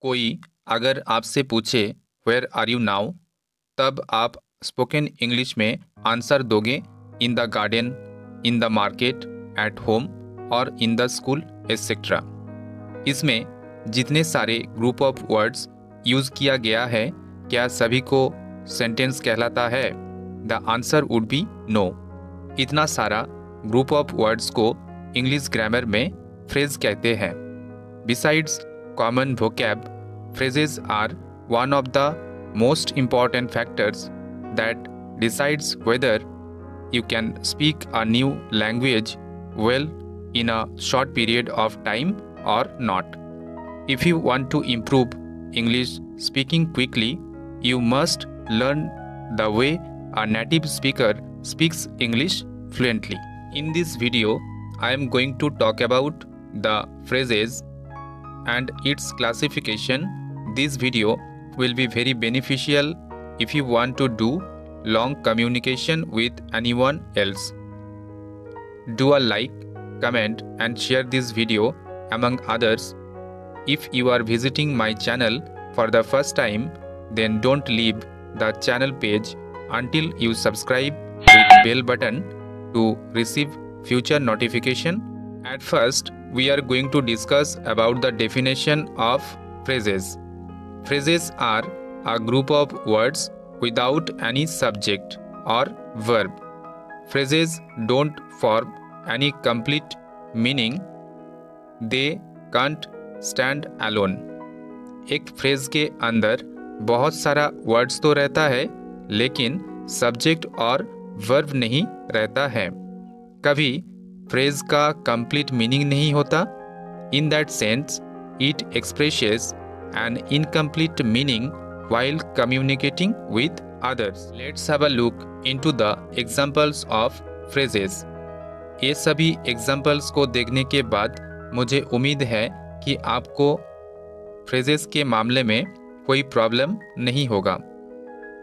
कोई अगर आपसे पूछे वेयर आर यू नाउ, तब आप स्पोकन इंग्लिश में आंसर दोगे in the garden, in the market, at home और इन द स्कूल एटसेट्रा। इसमें जितने सारे ग्रुप ऑफ वर्ड्स यूज किया गया है, क्या सभी को सेंटेंस कहलाता है? The answer would be no. इतना सारा ग्रुप ऑफ वर्ड्स को इंग्लिश ग्रामर में फ्रेज कहते हैं। Besides common vocab, phrases are one of the most important factors that decides whether you can speak a new language well in a short period of time or not. If you want to improve English speaking quickly, you must learn the way a native speaker speaks English fluently. In this video, I am going to talk about the phrases and its classification. This video will be very beneficial if you want to do long communication with anyone else. Do a like, comment and share this video among others. If you are visiting my channel for the first time, then don't leave the channel page until you subscribe with bell button to receive future notification. At first, we are going to discuss about the definition of phrases. Phrases are a group of words without any subject or verb. Phrases don't form any complete meaning. They can't stand alone. एक phrase के अंदर बहुत सारा words तो रहता है, लेकिन subject और वर्ब नहीं रहता है। कभी फ्रेज का कंप्लीट मीनिंग नहीं होता। In that sense it expresses N incomplete meaning while communicating with others. Let's have a look into the examples of phrases. ये सभी एग्जाम्पल्स को देखने के बाद मुझे उम्मीद है कि आपको फ्रेजेस के मामले में कोई प्रॉब्लम नहीं होगा।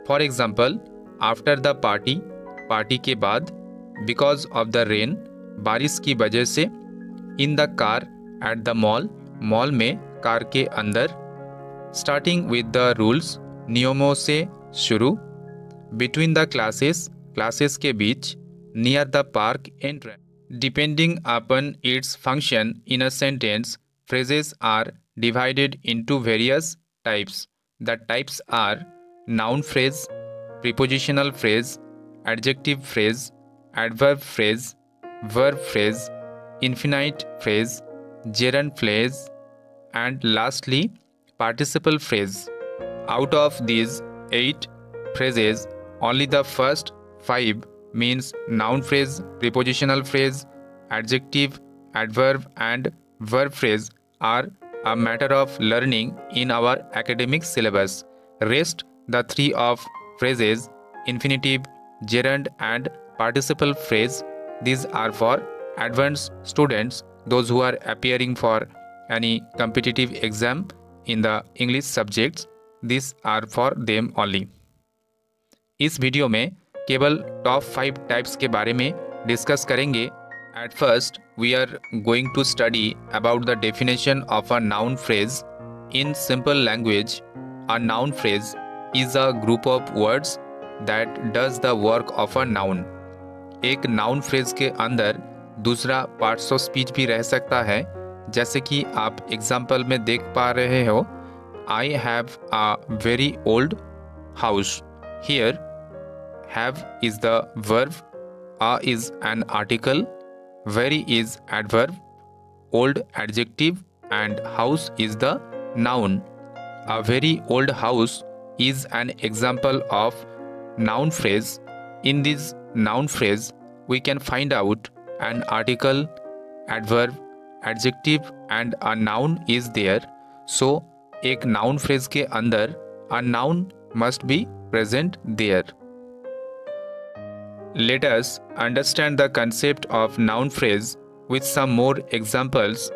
For example, after the party, party के बाद, बिकॉज ऑफ द रेन, बारिश की वजह से, in the car, at the mall, mall में कार के अंदर, स्टार्टिंग विद द रूल्स, नियमों से शुरू, बिटवीन द क्लासेस, क्लासेस के बीच, near the park entrance. Depending upon its function in a sentence, phrases are divided into various types. The types are noun phrase, prepositional phrase, adjective phrase, adverb phrase, verb phrase, infinite phrase, gerund phrase, and lastly participle phrase. Out of these 8 phrases, only the first 5 means noun phrase, prepositional phrase, adjective, adverb and verb phrase are a matter of learning in our academic syllabus. Rest the 3 of phrases, infinitive, gerund and participle phrase, these are for advanced students, those who are appearing for any competitive exam in the English subjects. These are for them only. इस video में केवल top 5 types के बारे में discuss करेंगे। At first, we are going to study about the definition of a noun phrase. In simple language, a noun phrase is a group of words that does the work of a noun. एक noun phrase के अंदर दूसरा parts of speech भी रह सकता है, जैसे कि आप एग्जाम्पल में देख पा रहे हो, I have a very old house. Here, have is the verb, a is an article, very is adverb, old adjective and house is the noun. A very old house is an example of noun phrase. In this noun phrase, we can find out an article, adverb, adjective and a noun is there. So, एक noun phrase के अंदर a noun must be present there. Let us understand the concept of noun phrase with some more examples.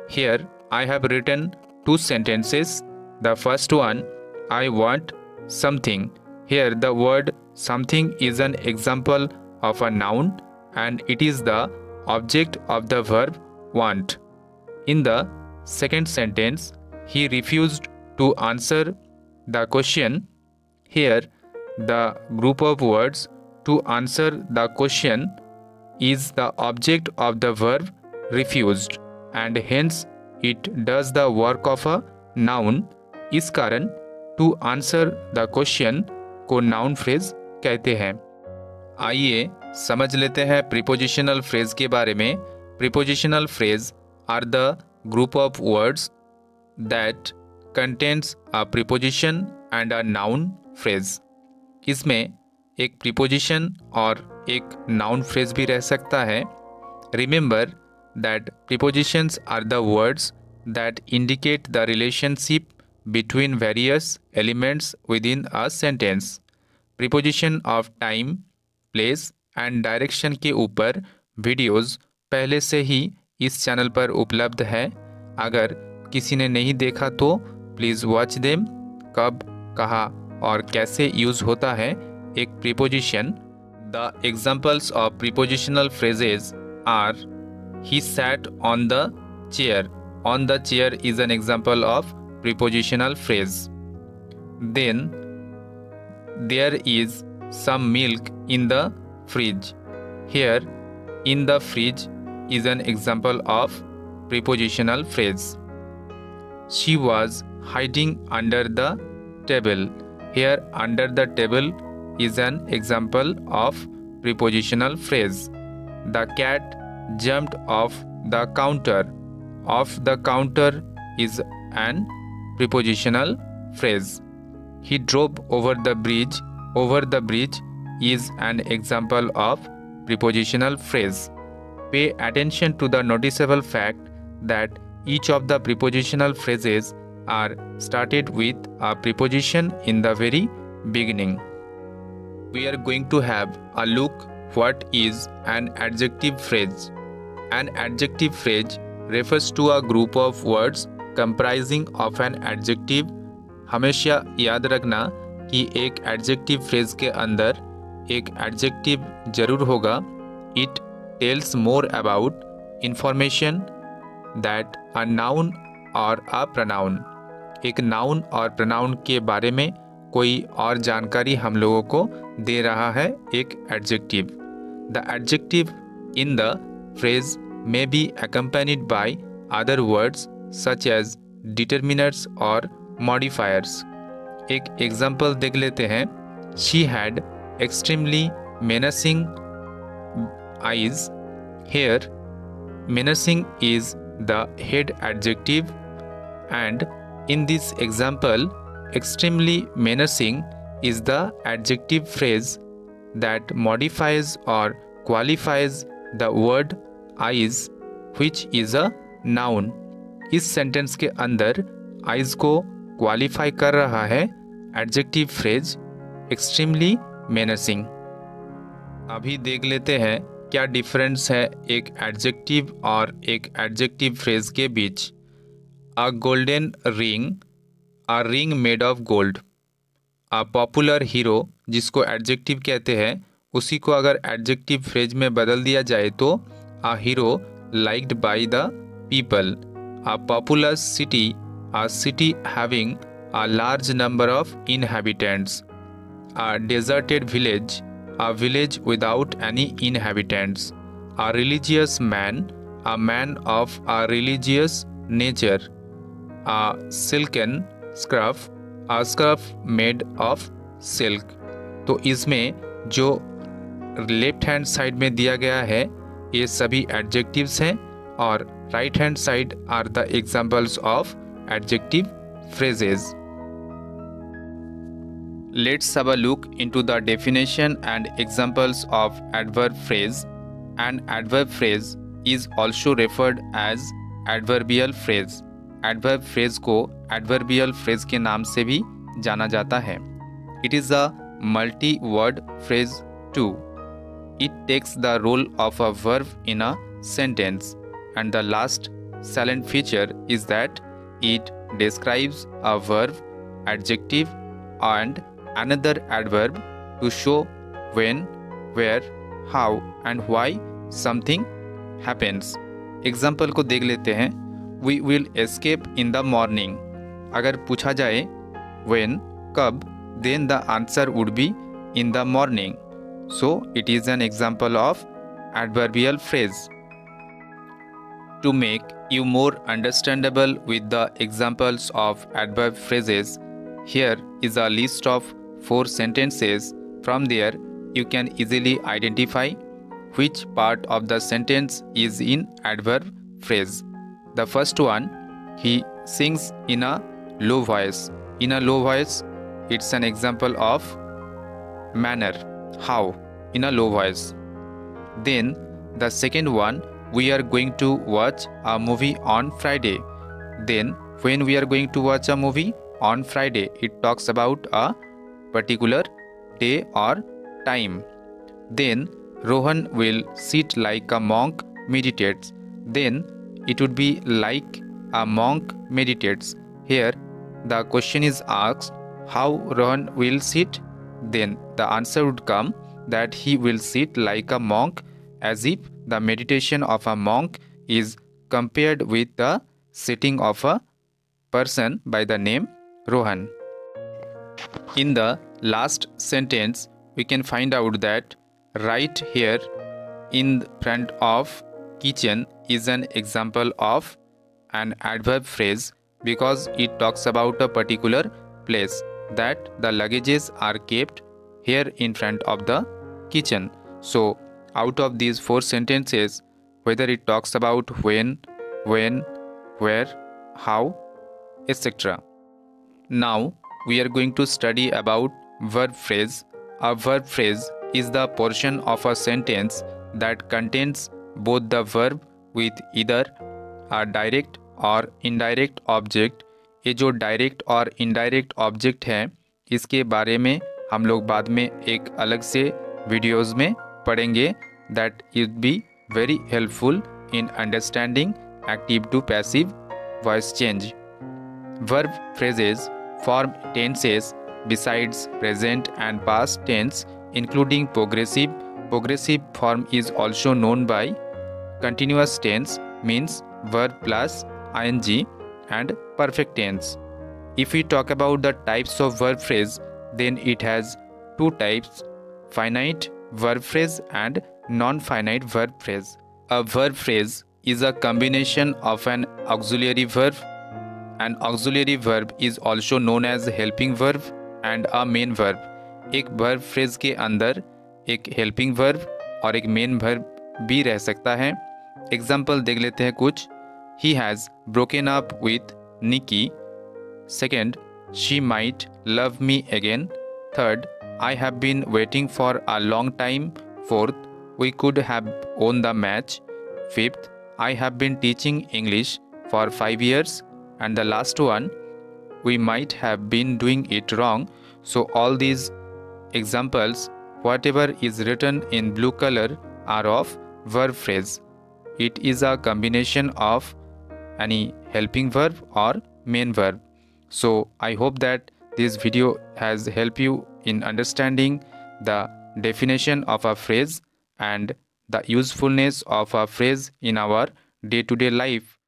Here I have written 2 sentences. The first one, I want something. Here the word something is an example of a noun and it is the object of the verb want. In the second sentence, he refused to answer the question. Here, the group of words to answer the question is the object of the verb refused and hence it does the work of a noun. इस कारण to answer the question को noun phrase कहते हैं। आइए समझ लेते हैं prepositional phrase के बारे में। Prepositional phrase are the group of words that contains a preposition and a noun phrase. इसमें एक प्रीपोजिशन और एक नाउन फ्रेज भी रह सकता है। Remember that prepositions are the words that indicate the relationship between various elements within a sentence. Preposition of time, place and direction के ऊपर वीडियोस पहले से ही इस चैनल पर उपलब्ध है। अगर किसी ने नहीं देखा तो प्लीज़ वॉच देम। कब, कहाँ और कैसे यूज़ होता है एक preposition. The examples of prepositional phrases are he sat on the chair. On the chair is an example of prepositional phrase. Then there is some milk in the fridge. Here, in the fridge is an example of prepositional phrase. She was hiding under the table. Here, under the table is an example of prepositional phrase. The cat jumped off the counter. Off the counter is an prepositional phrase. He drove over the bridge. Over the bridge is an example of prepositional phrase. Pay attention to the noticeable fact that each of the prepositional phrases are started with a preposition in the very beginning. We are going to have a look what is an adjective phrase. An adjective phrase refers to a group of words comprising of an adjective. हमेशा याद रखना कि एक adjective phrase के अंदर एक adjective जरूर होगा। It tells more about information that a noun और अ प्रनाउन। एक नाउन और प्रनाउन के बारे में कोई और जानकारी हम लोगों को दे रहा है एक adjective. The adjective in the phrase may be accompanied by other words such as determiners और मॉडिफायर्स। एक एग्जाम्पल देख लेते हैं। She had extremely menacing eyes. Here, menacing is the head adjective, and in this example, extremely menacing is the adjective phrase that modifies or qualifies the word eyes, which is a noun. इस sentence के अंदर eyes को qualify कर रहा है adjective phrase extremely मेनसिंग। अभी देख लेते हैं क्या डिफरेंस है एक एडजेक्टिव और एक एडजेक्टिव फ्रेज के बीच। A golden ring, a ring made of gold. A popular hero जिसको एडजेक्टिव कहते हैं उसी को अगर एडजेक्टिव फ्रेज में बदल दिया जाए तो a hero liked by the people. A populace city, a city having a large number of inhabitants. A deserted village, a village without any inhabitants. A religious man, a man of a religious nature. A silken scarf, a scarf made of silk. तो इसमें जो left hand side में दिया गया है ये सभी adjectives हैं और right hand side are the examples of adjective phrases. Let's have a look into the definition and examples of adverb phrase. An adverb phrase is also referred as adverbial phrase. Adverb phrase को adverbial phrase के नाम से भी जाना जाता है। It is a multi-word phrase too. It takes the role of a verb in a sentence, and the last salient feature is that it describes a verb, adjective and another adverb to show when, where, how and why something happens. Example को देख लेते हैं। We will escape in the morning. अगर पूछा जाए when, कब, then the answer would be in the morning. So it is an example of adverbial phrase. To make you more understandable with the examples of adverb phrases, here is a list of 4 sentences. From there, you can easily identify which part of the sentence is in adverb phrase. The first one, he sings in a low voice. In a low voice, it's an example of manner, how, in a low voice. Then the second one, we are going to watch a movie on Friday. Then when we are going to watch a movie on Friday, it talks about a particular day or time. Then Rohan will sit like a monk meditates. Then it would be like a monk meditates. Here the question is asked how Rohan will sit. Then the answer would come that he will sit like a monk, as if the meditation of a monk is compared with the sitting of a person by the name Rohan. In the last sentence, we can find out that right here in front of kitchen is an example of an adverb phrase because it talks about a particular place that the luggages are kept here in front of the kitchen. So out of these 4 sentences, whether it talks about when, where, how, etc. Now we are going to study about verb phrase. A verb phrase is the portion of a sentence that contains both the verb with either a direct और indirect object. ये जो direct और indirect object है इसके बारे में हम लोग बाद में एक अलग से वीडियोस में पढ़ेंगे. That it be very helpful in understanding active to passive voice change. Verb phrases form tenses besides present and past tense, including progressive. Progressive form is also known by continuous tense, means verb plus ing, and perfect tense. If we talk about the types of verb phrase, then it has 2 types: finite verb phrase and non-finite verb phrase. A verb phrase is a combination of an auxiliary verb. An auxiliary verb is also known as helping verb and a main verb. एक verb phrase के अंदर एक helping verb और एक main verb भी रह सकता है. Example देख लेते हैं कुछ. He has broken up with Nikki. Second, she might love me again. Third, I have been waiting for a long time. Fourth, we could have won the match. Fifth, I have been teaching English for 5 years. And the last one, we might have been doing it wrong. So all these examples, whatever is written in blue color, are of verb phrase. It is a combination of any helping verb or main verb. So I hope that this video has helped you in understanding the definition of a phrase and the usefulness of a phrase in our day-to-day life.